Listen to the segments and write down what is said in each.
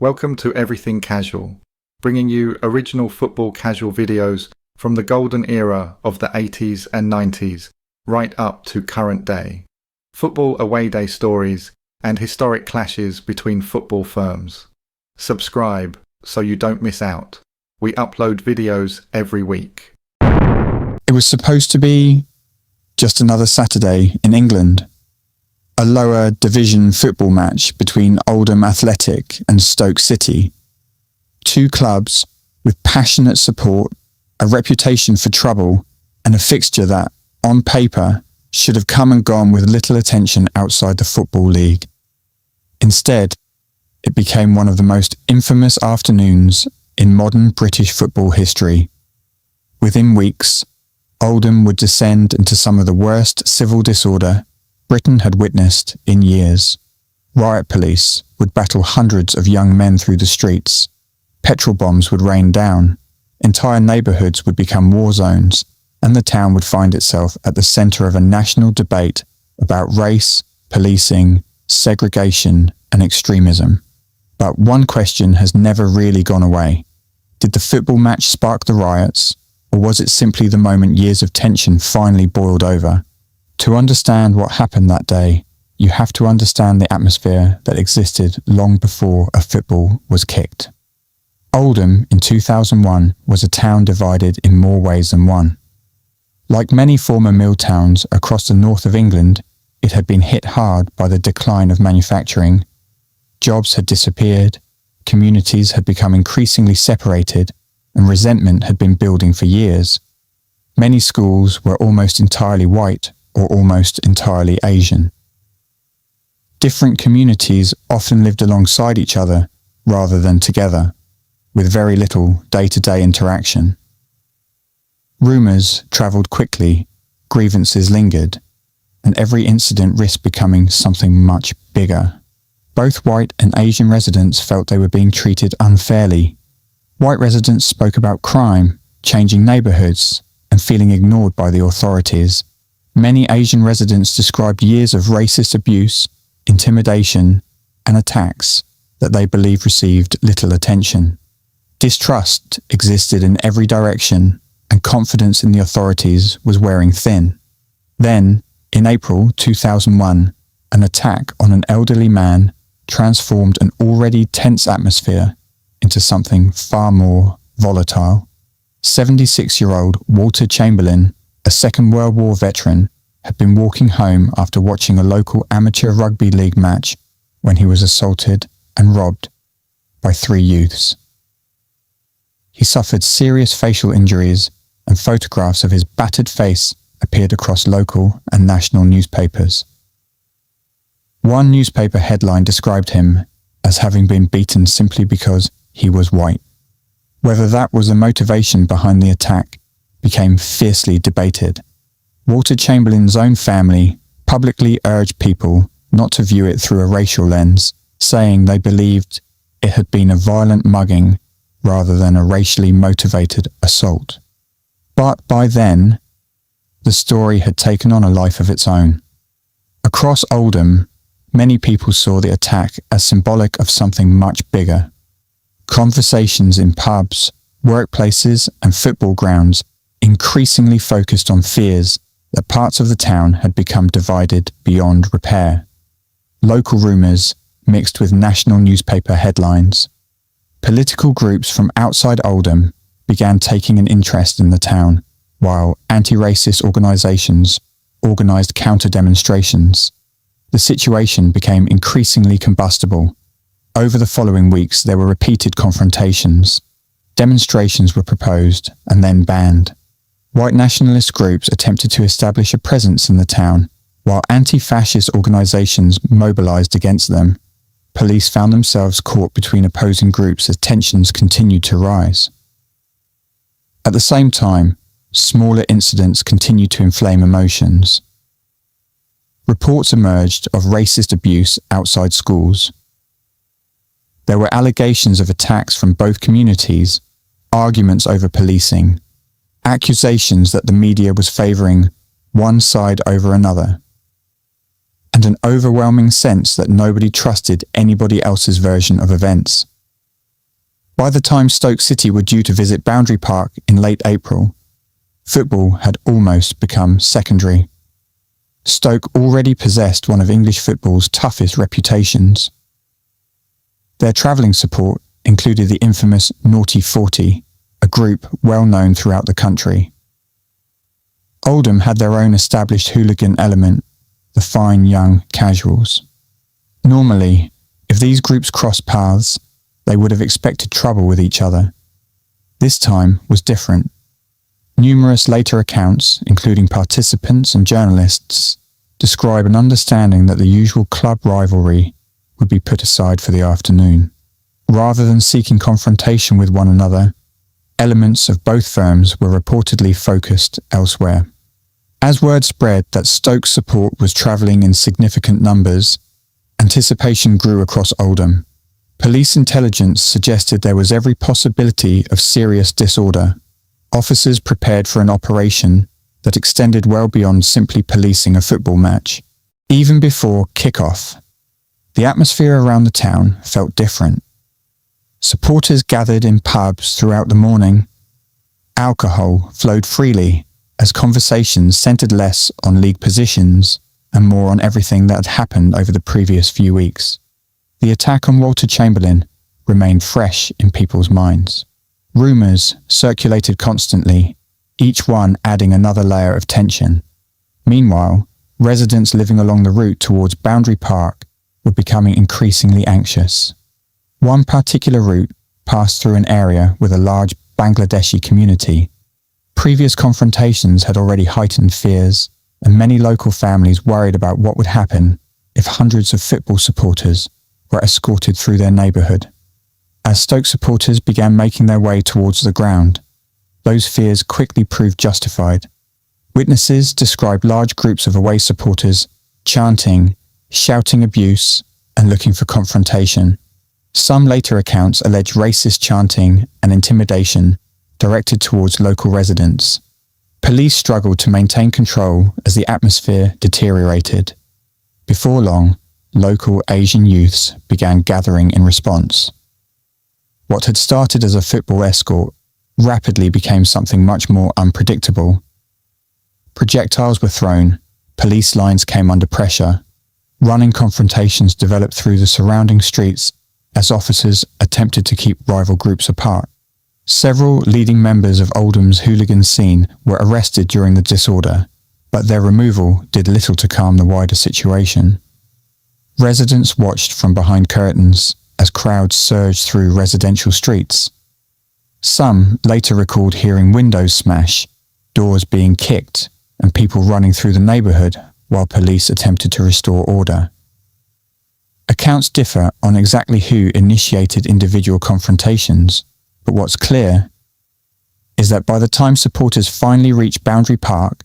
Welcome to Everything Casual, bringing you original football casual videos from the golden era of the 80s and 90s, right up to current day. Football away day stories and historic clashes between football firms. Subscribe so you don't miss out. We upload videos every week. It was supposed to be just another Saturday in England. A lower division football match between Oldham Athletic and Stoke City. Two clubs with passionate support, a reputation for trouble, and a fixture that, on paper, should have come and gone with little attention outside the Football League. Instead, it became one of the most infamous afternoons in modern British football history. Within weeks, Oldham would descend into some of the worst civil disorder Britain had witnessed in years. Riot police would battle hundreds of young men through the streets. Petrol bombs would rain down. Entire neighbourhoods would become war zones, and the town would find itself at the centre of a national debate about race, policing, segregation, and extremism. But one question has never really gone away. Did the football match spark the riots, or was it simply the moment years of tension finally boiled over? To understand what happened that day, you have to understand the atmosphere that existed long before a football was kicked. Oldham in 2001 was a town divided in more ways than one. Like many former mill towns across the north of England, it had been hit hard by the decline of manufacturing. Jobs had disappeared, communities had become increasingly separated, and resentment had been building for years. Many schools were almost entirely white or almost entirely Asian. Different communities often lived alongside each other rather than together, with very little day-to-day interaction. Rumours travelled quickly, grievances lingered, and every incident risked becoming something much bigger. Both white and Asian residents felt they were being treated unfairly. White residents spoke about crime, changing neighbourhoods, and feeling ignored by the authorities. Many Asian residents described years of racist abuse, intimidation, and attacks that they believed received little attention. Distrust existed in every direction, and confidence in the authorities was wearing thin. Then, in April 2001, an attack on an elderly man transformed an already tense atmosphere into something far more volatile. 76-year-old Walter Chamberlain, a Second World War veteran, had been walking home after watching a local amateur rugby league match when he was assaulted and robbed by three youths. He suffered serious facial injuries, and photographs of his battered face appeared across local and national newspapers. One newspaper headline described him as having been beaten simply because he was white. Whether that was the motivation behind the attack became fiercely debated. Walter Chamberlain's own family publicly urged people not to view it through a racial lens, saying they believed it had been a violent mugging rather than a racially motivated assault. But by then, the story had taken on a life of its own. Across Oldham, many people saw the attack as symbolic of something much bigger. Conversations in pubs, workplaces, and football grounds increasingly focused on fears that parts of the town had become divided beyond repair. Local rumours mixed with national newspaper headlines. Political groups from outside Oldham began taking an interest in the town, while anti-racist organisations organised counter-demonstrations. The situation became increasingly combustible. Over the following weeks, there were repeated confrontations. Demonstrations were proposed and then banned. White nationalist groups attempted to establish a presence in the town, while anti-fascist organisations mobilised against them. Police found themselves caught between opposing groups as tensions continued to rise. At the same time, smaller incidents continued to inflame emotions. Reports emerged of racist abuse outside schools. There were allegations of attacks from both communities, arguments over policing, accusations that the media was favouring one side over another, and an overwhelming sense that nobody trusted anybody else's version of events. By the time Stoke City were due to visit Boundary Park in late April, football had almost become secondary. Stoke already possessed one of English football's toughest reputations. Their travelling support included the infamous N40, a group well known throughout the country. Oldham had their own established hooligan element, the fine young casuals. Normally, if these groups crossed paths, they would have expected trouble with each other. This time was different. Numerous later accounts, including participants and journalists, describe an understanding that the usual club rivalry would be put aside for the afternoon. Rather than seeking confrontation with one another, elements of both firms were reportedly focused elsewhere. As word spread that Stoke's support was travelling in significant numbers, anticipation grew across Oldham. Police intelligence suggested there was every possibility of serious disorder. Officers prepared for an operation that extended well beyond simply policing a football match. Even before kick-off, the atmosphere around the town felt different. Supporters gathered in pubs throughout the morning. Alcohol flowed freely as conversations centred less on league positions and more on everything that had happened over the previous few weeks. The attack on Walter Chamberlain remained fresh in people's minds. Rumours circulated constantly, each one adding another layer of tension. Meanwhile, residents living along the route towards Boundary Park were becoming increasingly anxious. One particular route passed through an area with a large Bangladeshi community. Previous confrontations had already heightened fears, and many local families worried about what would happen if hundreds of football supporters were escorted through their neighbourhood. As Stoke supporters began making their way towards the ground, those fears quickly proved justified. Witnesses described large groups of away supporters chanting, shouting abuse, and looking for confrontation. Some later accounts alleged racist chanting and intimidation directed towards local residents. Police struggled to maintain control as the atmosphere deteriorated. Before long, local Asian youths began gathering in response. What had started as a football escort rapidly became something much more unpredictable. Projectiles were thrown, police lines came under pressure, running confrontations developed through the surrounding streets as officers attempted to keep rival groups apart. Several leading members of Oldham's hooligan scene were arrested during the disorder, but their removal did little to calm the wider situation. Residents watched from behind curtains as crowds surged through residential streets. Some later recalled hearing windows smash, doors being kicked, and people running through the neighbourhood while police attempted to restore order. Accounts differ on exactly who initiated individual confrontations, but what's clear is that by the time supporters finally reached Boundary Park,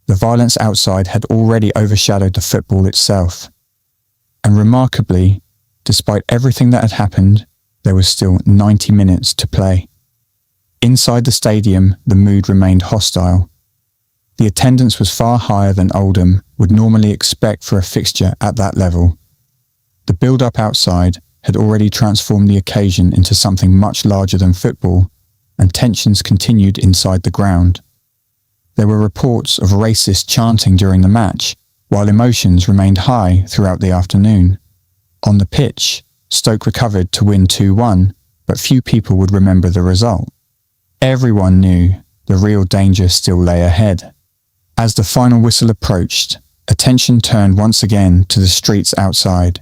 the violence outside had already overshadowed the football itself. And remarkably, despite everything that had happened, there was still 90 minutes to play. Inside the stadium, the mood remained hostile. The attendance was far higher than Oldham would normally expect for a fixture at that level. The build-up outside had already transformed the occasion into something much larger than football, and tensions continued inside the ground. There were reports of racist chanting during the match, while emotions remained high throughout the afternoon. On the pitch, Stoke recovered to win 2-1, but few people would remember the result. Everyone knew the real danger still lay ahead. As the final whistle approached, attention turned once again to the streets outside.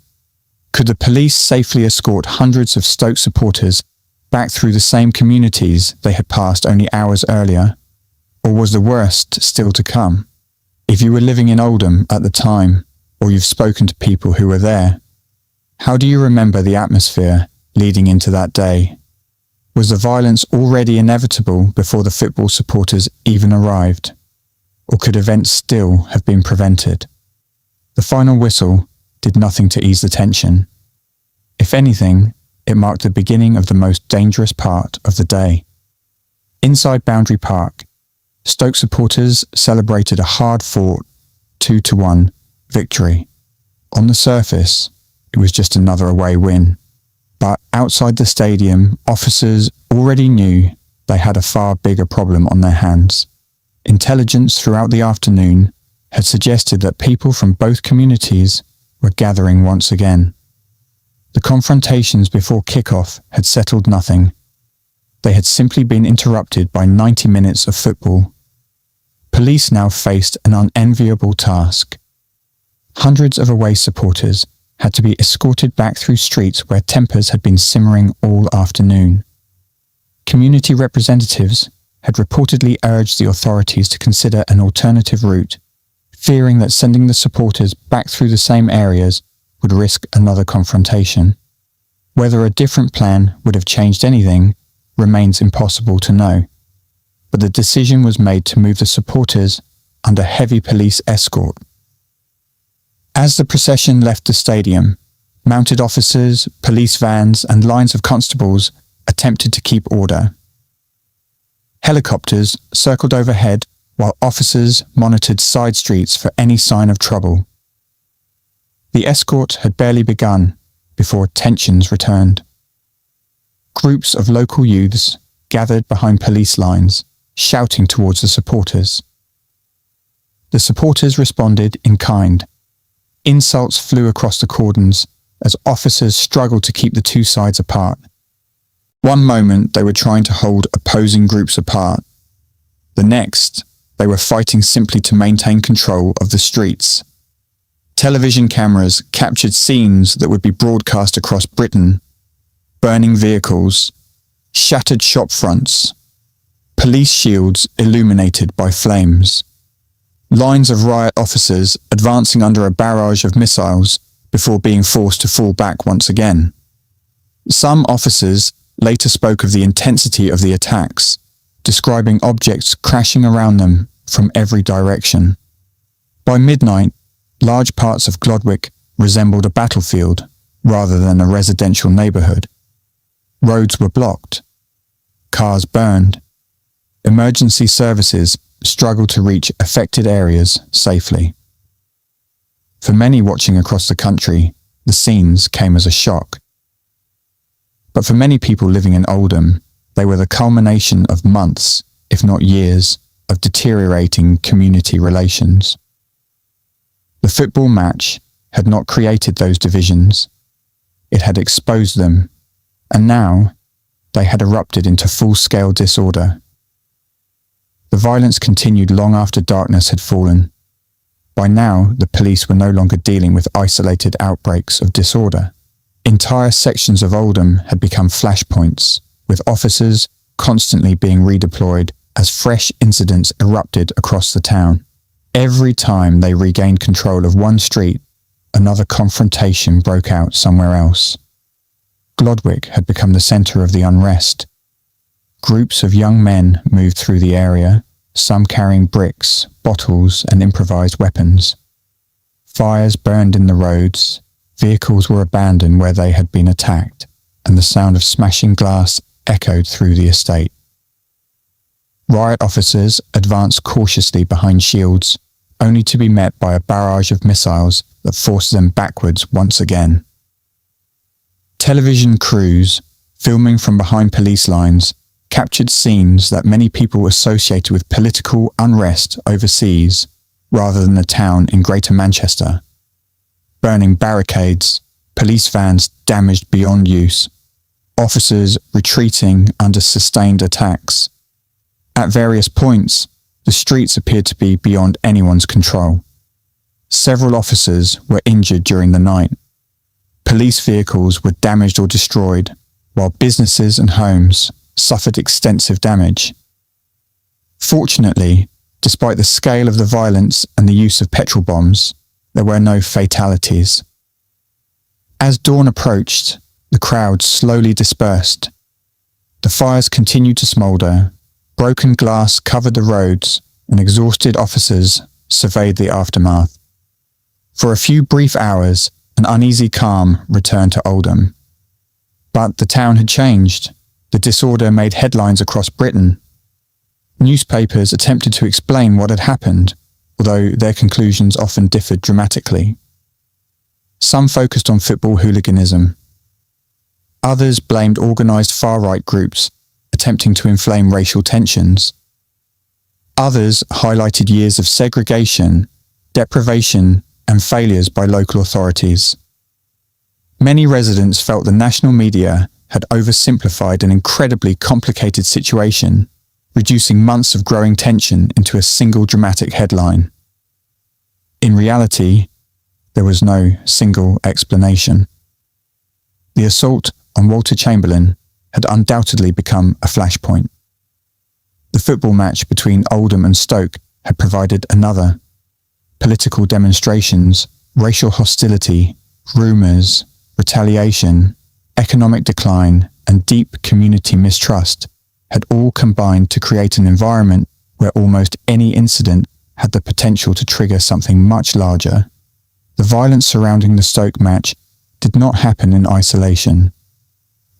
Could the police safely escort hundreds of Stoke supporters back through the same communities they had passed only hours earlier? Or was the worst still to come? If you were living in Oldham at the time, or you've spoken to people who were there, how do you remember the atmosphere leading into that day? Was the violence already inevitable before the football supporters even arrived? Or could events still have been prevented? The final whistle did nothing to ease the tension. If anything, it marked the beginning of the most dangerous part of the day. Inside Boundary Park, Stoke supporters celebrated a hard-fought 2-1 victory. On the surface, it was just another away win. But outside the stadium, officers already knew they had a far bigger problem on their hands. Intelligence throughout the afternoon had suggested that people from both communities were gathering once again. The confrontations before kick-off had settled nothing. They had simply been interrupted by 90 minutes of football. Police now faced an unenviable task. Hundreds of away supporters had to be escorted back through streets where tempers had been simmering all afternoon. Community representatives had reportedly urged the authorities to consider an alternative route, fearing that sending the supporters back through the same areas would risk another confrontation. Whether a different plan would have changed anything remains impossible to know, but the decision was made to move the supporters under heavy police escort. As the procession left the stadium, mounted officers, police vans, and lines of constables attempted to keep order. Helicopters circled overhead while officers monitored side streets for any sign of trouble. The escort had barely begun before tensions returned. Groups of local youths gathered behind police lines, shouting towards the supporters. The supporters responded in kind. Insults flew across the cordons as officers struggled to keep the two sides apart. One moment they were trying to hold opposing groups apart. The next, they were fighting simply to maintain control of the streets. Television cameras captured scenes that would be broadcast across Britain: burning vehicles, shattered shop fronts, police shields illuminated by flames, lines of riot officers advancing under a barrage of missiles before being forced to fall back once again. Some officers later spoke of the intensity of the attacks, describing objects crashing around them from every direction. By midnight, large parts of Glodwick resembled a battlefield rather than a residential neighbourhood. Roads were blocked. Cars burned. Emergency services struggled to reach affected areas safely. For many watching across the country, the scenes came as a shock. But for many people living in Oldham, they were the culmination of months, if not years, of deteriorating community relations. The football match had not created those divisions. It had exposed them, and now they had erupted into full-scale disorder. The violence continued long after darkness had fallen. By now, the police were no longer dealing with isolated outbreaks of disorder. Entire sections of Oldham had become flashpoints, with officers constantly being redeployed as fresh incidents erupted across the town. Every time they regained control of one street, another confrontation broke out somewhere else. Glodwick had become the centre of the unrest. Groups of young men moved through the area, some carrying bricks, bottles, and improvised weapons. Fires burned in the roads, vehicles were abandoned where they had been attacked, and the sound of smashing glass echoed through the estate. Riot officers advanced cautiously behind shields, only to be met by a barrage of missiles that forced them backwards once again. Television crews, filming from behind police lines, captured scenes that many people associated with political unrest overseas rather than the town in Greater Manchester. Burning barricades, police vans damaged beyond use, officers retreating under sustained attacks. At various points, the streets appeared to be beyond anyone's control. Several officers were injured during the night. Police vehicles were damaged or destroyed, while businesses and homes suffered extensive damage. Fortunately, despite the scale of the violence and the use of petrol bombs, there were no fatalities. As dawn approached, the crowd slowly dispersed. The fires continued to smoulder, broken glass covered the roads, and exhausted officers surveyed the aftermath. For a few brief hours, an uneasy calm returned to Oldham. But the town had changed. The disorder made headlines across Britain. Newspapers attempted to explain what had happened, although their conclusions often differed dramatically. Some focused on football hooliganism. Others blamed organised far-right groups attempting to inflame racial tensions. Others highlighted years of segregation, deprivation, and failures by local authorities. Many residents felt the national media had oversimplified an incredibly complicated situation, reducing months of growing tension into a single dramatic headline. In reality, there was no single explanation. The assault on Walter Chamberlain had undoubtedly become a flashpoint. The football match between Oldham and Stoke had provided another. Political demonstrations, racial hostility, rumours, retaliation, economic decline, and deep community mistrust had all combined to create an environment where almost any incident had the potential to trigger something much larger. The violence surrounding the Stoke match did not happen in isolation.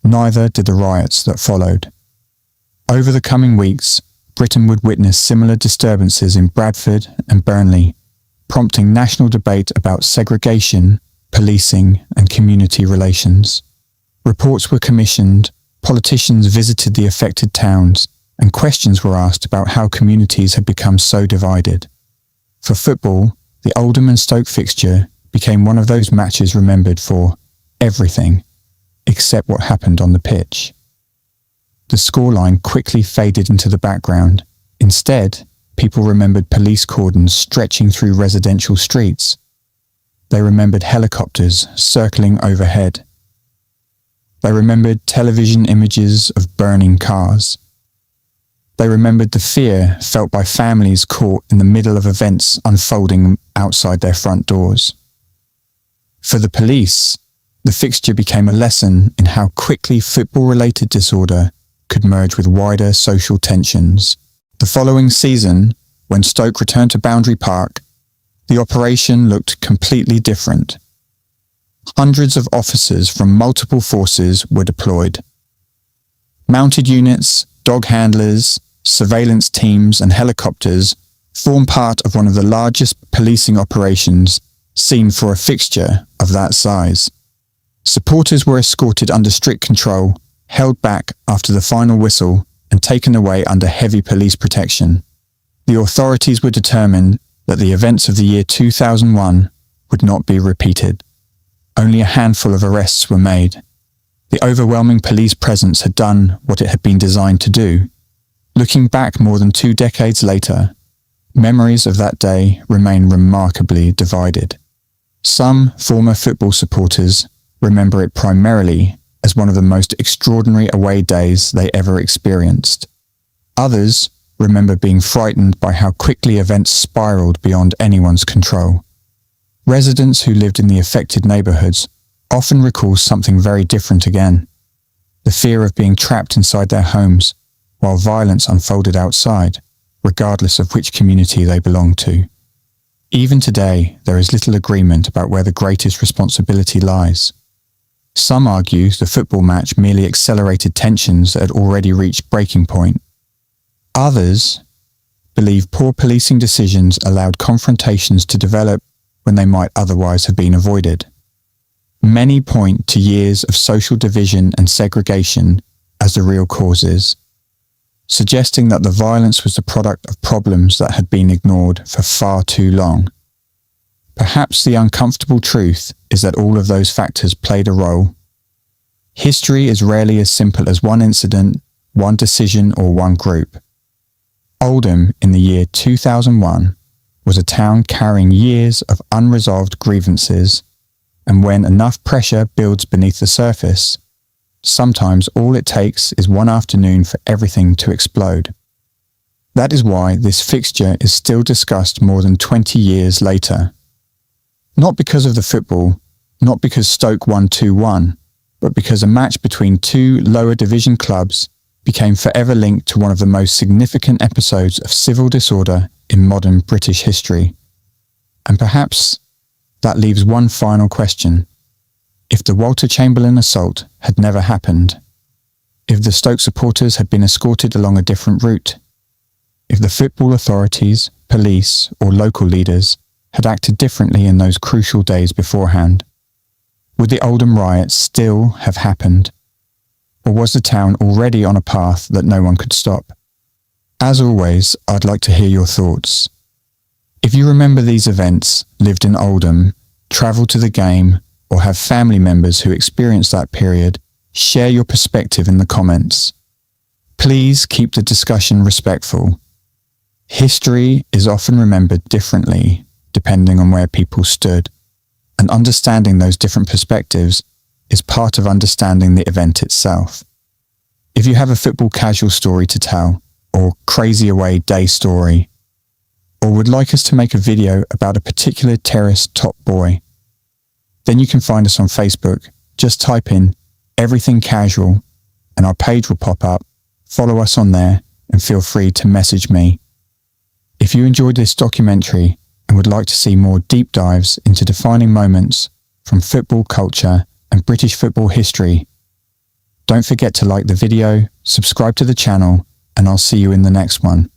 Neither did the riots that followed. Over the coming weeks, Britain would witness similar disturbances in Bradford and Burnley, prompting national debate about segregation, policing, and community relations. Reports were commissioned, politicians visited the affected towns, and questions were asked about how communities had become so divided. For football, the Oldham and Stoke fixture became one of those matches remembered for everything except what happened on the pitch. The scoreline quickly faded into the background. Instead, people remembered police cordons stretching through residential streets. They remembered helicopters circling overhead. They remembered television images of burning cars. They remembered the fear felt by families caught in the middle of events unfolding outside their front doors. For the police, the fixture became a lesson in how quickly football-related disorder could merge with wider social tensions. The following season, when Stoke returned to Boundary Park, the operation looked completely different. Hundreds of officers from multiple forces were deployed. Mounted units, dog handlers, surveillance teams and helicopters form part of one of the largest policing operations seen for a fixture of that size. Supporters were escorted under strict control, held back after the final whistle, and taken away under heavy police protection. The authorities were determined that the events of the year 2001 would not be repeated. Only a handful of arrests were made. The overwhelming police presence had done what it had been designed to do. Looking back more than 2 decades later, memories of that day remain remarkably divided. Some former football supporters remember it primarily as one of the most extraordinary away days they ever experienced. Others remember being frightened by how quickly events spiraled beyond anyone's control. Residents who lived in the affected neighbourhoods often recall something very different again: the fear of being trapped inside their homes while violence unfolded outside, regardless of which community they belonged to. Even today, there is little agreement about where the greatest responsibility lies. Some argue the football match merely accelerated tensions that had already reached breaking point. Others believe poor policing decisions allowed confrontations to develop when they might otherwise have been avoided. Many point to years of social division and segregation as the real causes, suggesting that the violence was the product of problems that had been ignored for far too long. Perhaps the uncomfortable truth is that all of those factors played a role. History is rarely as simple as one incident, one decision, or one group. Oldham in the year 2001 was a town carrying years of unresolved grievances, and when enough pressure builds beneath the surface, sometimes all it takes is one afternoon for everything to explode. That is why this fixture is still discussed more than 20 years later. Not because of the football, not because Stoke won 2-1, but because a match between two lower division clubs became forever linked to one of the most significant episodes of civil disorder in modern British history. And perhaps that leaves one final question. If the Walter Chamberlain assault had never happened, if the Stoke supporters had been escorted along a different route, if the football authorities, police, or local leaders had acted differently in those crucial days beforehand, would the Oldham riots still have happened? Or was the town already on a path that no one could stop? As always, I'd like to hear your thoughts. If you remember these events, lived in Oldham, travelled to the game, or have family members who experienced that period, share your perspective in the comments. Please keep the discussion respectful. History is often remembered differently depending on where people stood, and understanding those different perspectives is part of understanding the event itself. If you have a football casual story to tell, or crazy away day story, or would like us to make a video about a particular terrace top boy, then you can find us on Facebook. Just type in Everything Casual and our page will pop up. Follow us on there and feel free to message me. If you enjoyed this documentary and would like to see more deep dives into defining moments from football culture and British football history, don't forget to like the video, subscribe to the channel, and I'll see you in the next one.